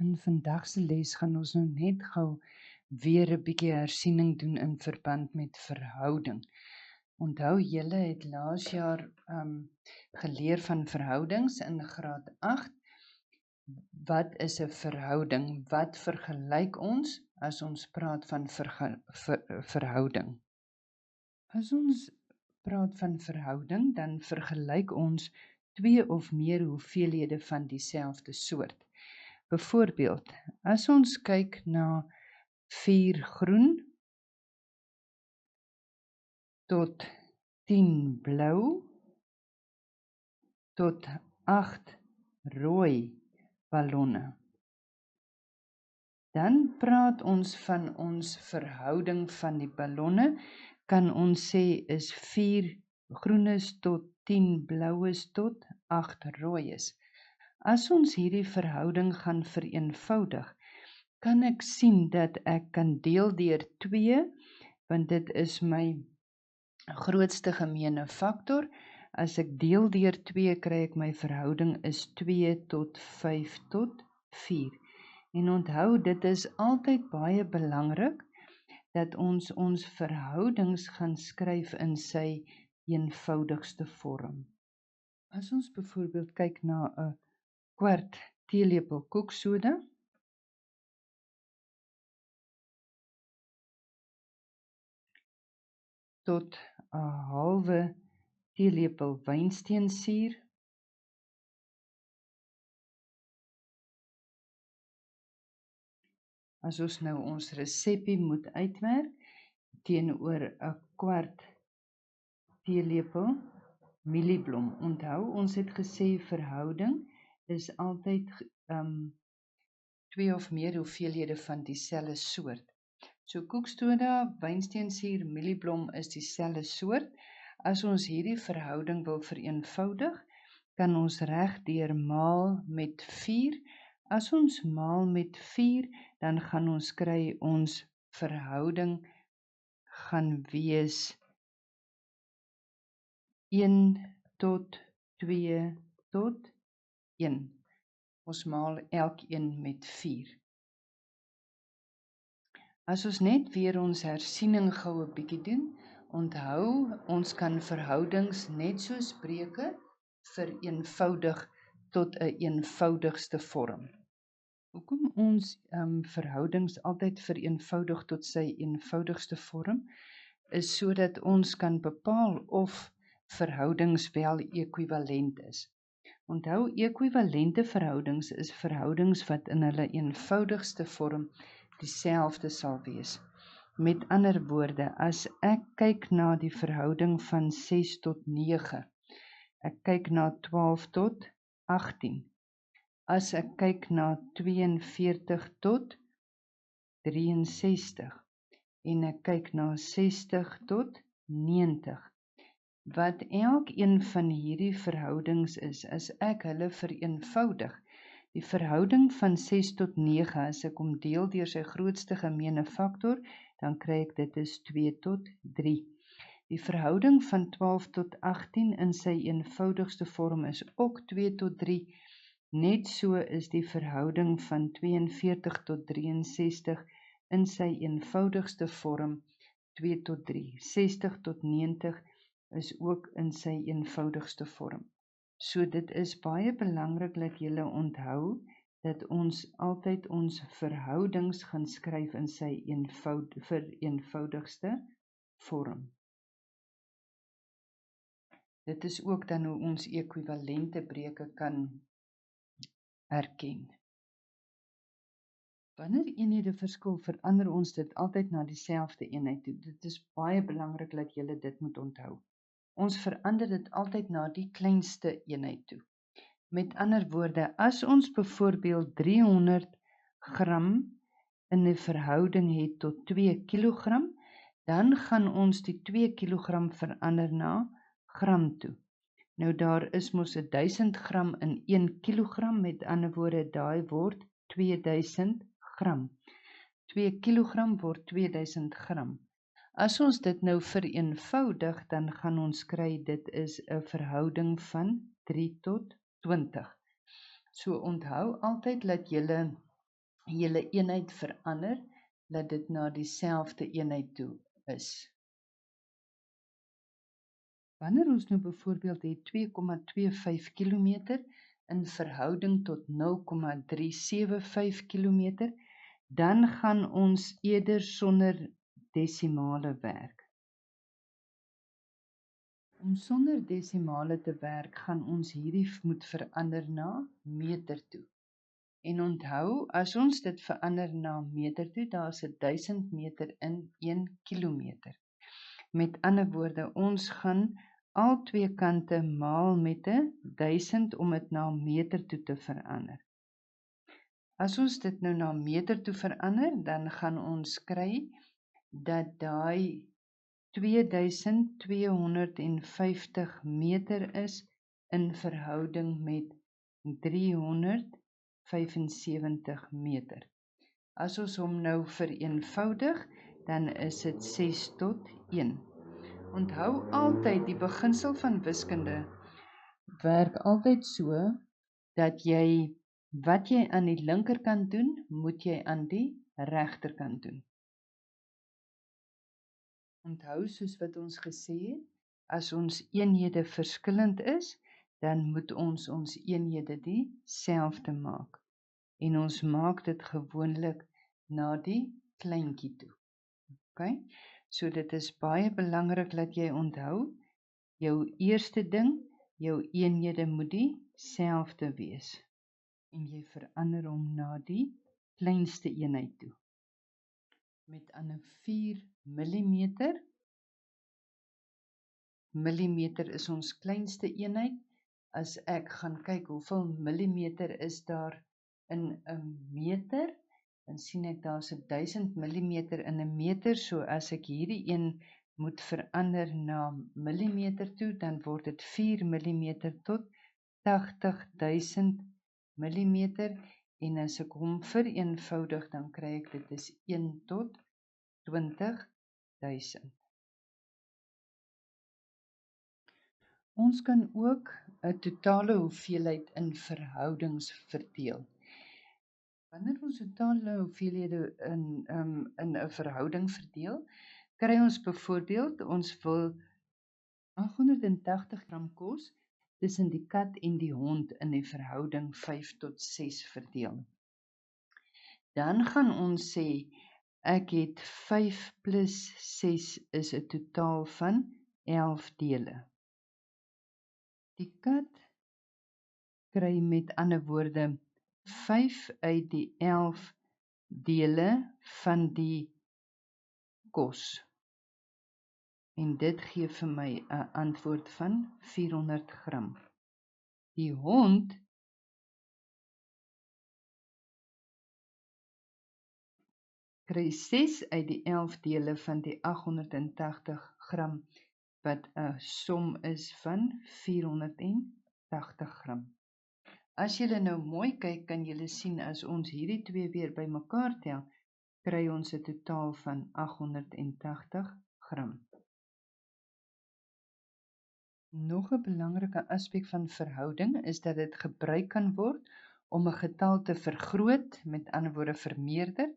In vandag se les gaan ons nou net gou weer 'n bietjie hersiening doen in verband met verhouding. Onthou julle het laas jaar geleer van verhoudings in graad 8. Wat is 'n verhouding? Wat vergelyk ons as ons praat van verhouding? As ons praat van verhouding, dan vergelyk ons twee of meer hoeveelhede van dieselfde soort. Byvoorbeeld, as ons kyk na 4 groen tot 10 blou tot 8 rooi ballonne, dan praat ons van ons verhouding van die ballonne, kan ons sê is 4 groenes tot 10 bloues tot 8 rooies. As ons hierdie verhouding gaan vereenvoudig, kan ek sien dat ek kan deel deur 2, want dit is my grootste gemeene faktor. As ek deel deur 2, kry ek my verhouding is 2 tot 5 tot 4. En onthou, dit is altyd baie belangrik dat ons verhoudings gaan skryf in sy eenvoudigste vorm. As ons byvoorbeeld kyk na 'n kwart teelepel koeksoda, tot 'n halwe teelepel wynsteensuur, as ons nou ons resepie moet uitwerk, teenoor 'n kwart teelepel mielieblom. Onthou, ons het gesê verhouding is altyd 2 of meer hoeveelhede van dieselfde soort. So koeksoda, wynsteensuur, mielieblom is dieselfde soort. As ons hierdie verhouding wil vereenvoudig, kan ons regdeur maal met 4. As ons maal met 4, dan gaan ons kry ons verhouding gaan wees 1 tot 2 tot 1. Ons maal elkeen met 4. As ons net weer ons hersiening gou 'n bietjie doen, onthou, ons kan verhoudings net soos breuke vereenvoudig tot 'n eenvoudigste vorm. Hoekom ons verhoudings altyd vereenvoudig tot sy eenvoudigste vorm, is sodat ons kan bepaal of verhoudings wel ekwivalent is. Onthou, ekwivalente verhoudings is verhoudings wat in hulle eenvoudigste vorm dieselfde sal wees. Met ander woorde, as ek kyk na die verhouding van 6 tot 9, ek kyk na 12 tot 18, as ek kyk na 42 tot 63, en ek kyk na 60 tot 90, wat elkeen van hierdie verhoudings is, as ek hulle vereenvoudig, die verhouding van 6 tot 9, as ek hom deel deur sy grootste gemeene faktor, dan kry ek dit is 2 tot 3. Die verhouding van 12 tot 18 in sy eenvoudigste vorm is ook 2 tot 3. Net so is die verhouding van 42 tot 63 in sy eenvoudigste vorm 2 tot 3. 60 tot 90 is ook in sy eenvoudigste vorm. So dit is baie belangrik dat julle onthou dat ons altyd ons verhoudings gaan skryf in sy vereenvoudigste vorm. Dit is ook dan hoe ons ekwivalente breuke kan erken. Wanneer eenhede verskil, verander ons dit altyd na dieselfde eenheid toe. Dit is baie belangrik dat julle dit moet onthou. Ons verander dit altyd na die kleinste eenheid toe. Met ander woorde, as ons byvoorbeeld 300 gram in 'n verhouding het tot 2 kilogram, dan gaan ons die 2 kilogram verander na gram toe. Nou daar is mos 1000 gram in 1 kilogram, met ander woorde, daai word 2000 gram. 2 kilogram word 2000 gram. As ons dit nou vereenvoudig, dan gaan ons kry dit is 'n verhouding van 3 tot 20. So onthou altyd dat julle julle eenheid verander, dat dit na dieselfde eenheid toe is. Wanneer ons nou byvoorbeeld het 2,25 km in verhouding tot 0,375 km, dan gaan ons eerder sonder desimale werk. Om sonder desimale te werk, gaan ons hierdie moet verander na meter toe. En onthou, as ons dit verander na meter toe, daar is 1000 meter in 1 kilometer. Met ander woorde, ons gaan al twee kante maal met 1000 om dit na meter toe te verander. As ons dit nou na meter toe verander, dan gaan ons kry dat daai 2250 meter is in verhouding met 375 meter. As ons hom nou vereenvoudig, dan is dit 6:1. Onthou altyd, die beginsel van wiskunde werk altyd so, dat wat jy aan die linkerkant doen, moet jy aan die regterkant doen. Onthou, soos wat ons gesê het, as ons eenhede verskillend is, dan moet ons eenhede dieselfde maak. En ons maak dit gewoonlik na die kleintjie toe. Okay? So dit is baie belangrik dat jy onthou, jou eerste ding, jou eenhede moet dieselfde wees. En jy verander hom na die kleinste eenheid toe. Met ander 4 millimeter. Millimeter is ons kleinste eenheid. As ek gaan kyk hoeveel millimeter is daar in 'n meter, dan sien ek daar's 1000 millimeter in 'n meter, so as ek hierdie een moet verander na millimeter toe, dan word dit 4 millimeter tot 80.000 millimeter, en as ek hom vereenvoudig, dan kry ek dit is 1 tot 20.000. Ons kan ook 'n totale hoeveelheid in verhoudings verdeel. Wanneer ons totale hoeveelhede in 'n verhouding verdeel, kry ons byvoorbeeld, ons wil 880 gram kos tussen die kat en die hond in die verhouding 5:6 verdeel. Dan gaan ons sê, ek het 5 plus 6 is 'n totaal van 11 dele. Die kat kry met ander woorde 5 uit die 11 dele van die kos. En dit gee vir my 'n antwoord van 400 gram. Die hond kry 6 uit die 11 dele van die 880 gram, wat 'n som is van 480 gram. As julle nou mooi kyk, kan julle sien as ons hierdie twee weer bymekaar tel, kry ons 'n totaal van 880 gram. Nog 'n belangrike aspek van verhouding is dat dit gebruik kan word om 'n getal te vergroot, met ander woorde vermeerder,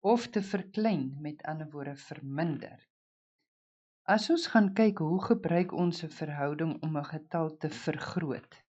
of te verklein, met ander woorde verminder. As ons gaan kyk hoe gebruik ons 'n verhouding om 'n getal te vergroot.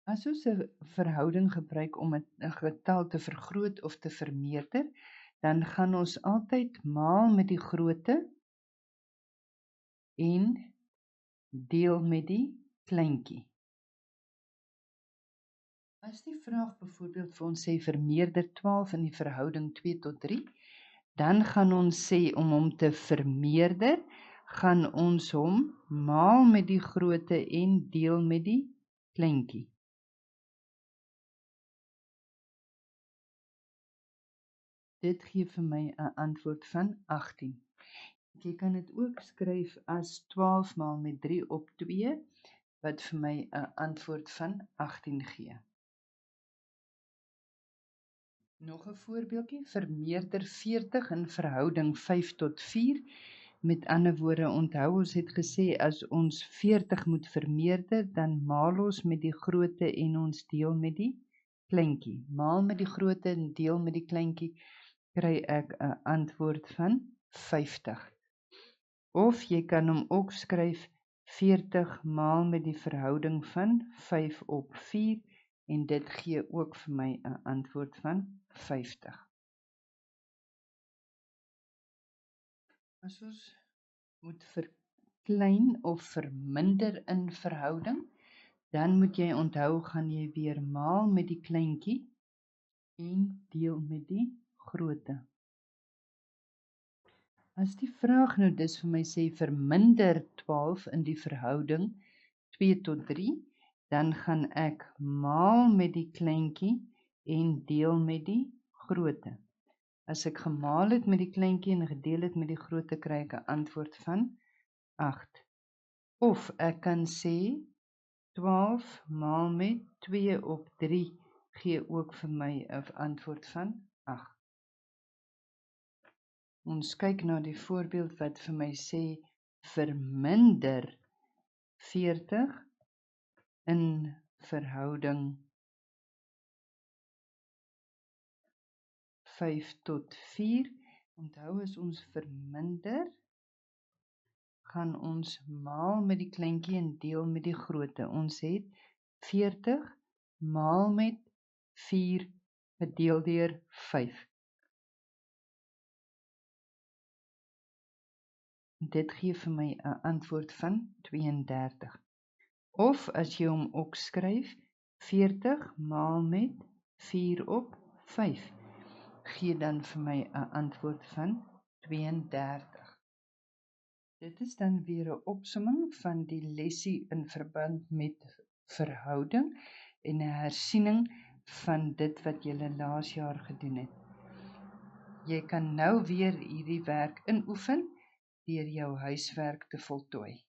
As ons 'n verhouding gebruik om 'n getal te vergroot of te vermeerder, dan gaan ons altyd maal met die grootte en deel met die kleintjie. As die vraag byvoorbeeld vir ons sê vermeerder 12 in die verhouding 2:3, dan gaan ons sê om hom te vermeerder, gaan ons hom maal met die grootte en deel met die kleintjie. Dit gee vir my 'n antwoord van 18. Jy kan dit ook skryf as 12 maal met 3 op 2, wat vir my 'n antwoord van 18 gee. Nog 'n voorbeeldjie, vermeerder 40 in verhouding 5:4. Met ander woorde, onthou ons het gesê as ons 40 moet vermeerder, dan maal ons met die grootte en ons deel met die kleintjie. Maal met die grootte en deel met die kleintjie, kry ek 'n antwoord van 50. Of jy kan hom ook skryf 40 maal met die verhouding van 5 op 4 en dit gee ook vir my 'n antwoord van 50. As ons moet verklein of verminder in verhouding, dan moet jy onthou, gaan jy weer maal met die kleintjie en deel met die grootte. As die vraag nou dus vir my sê verminder 12 in die verhouding 2 tot 3, dan gaan ek maal met die kleintjie en deel met die grootte. As ek gemaal het met die kleintjie en gedeel het met die grootte, kry ek 'n antwoord van 8. Of ek kan sê 12 maal met 2 op 3 gee ook vir my 'n antwoord van 8. Ons kyk na die voorbeeld wat vir my sê verminder 40 in verhouding 5 tot 4. Onthou, as ons verminder, gaan ons maal met die kleintjie en deel met die grootte. Ons het 40 maal met 4 gedeel deur 5. Dit gee vir my 'n antwoord van 32. Of as jy hom ook skryf, 40 maal met 4 op 5, gee dan vir my 'n antwoord van 32. Dit is dan weer 'n opsomming van die lesie in verband met verhouding en 'n hersiening van dit wat jy laas jaar gedoen het. Jy kan nou weer hierdie werk inoefen deur jou huiswerk te voltooi.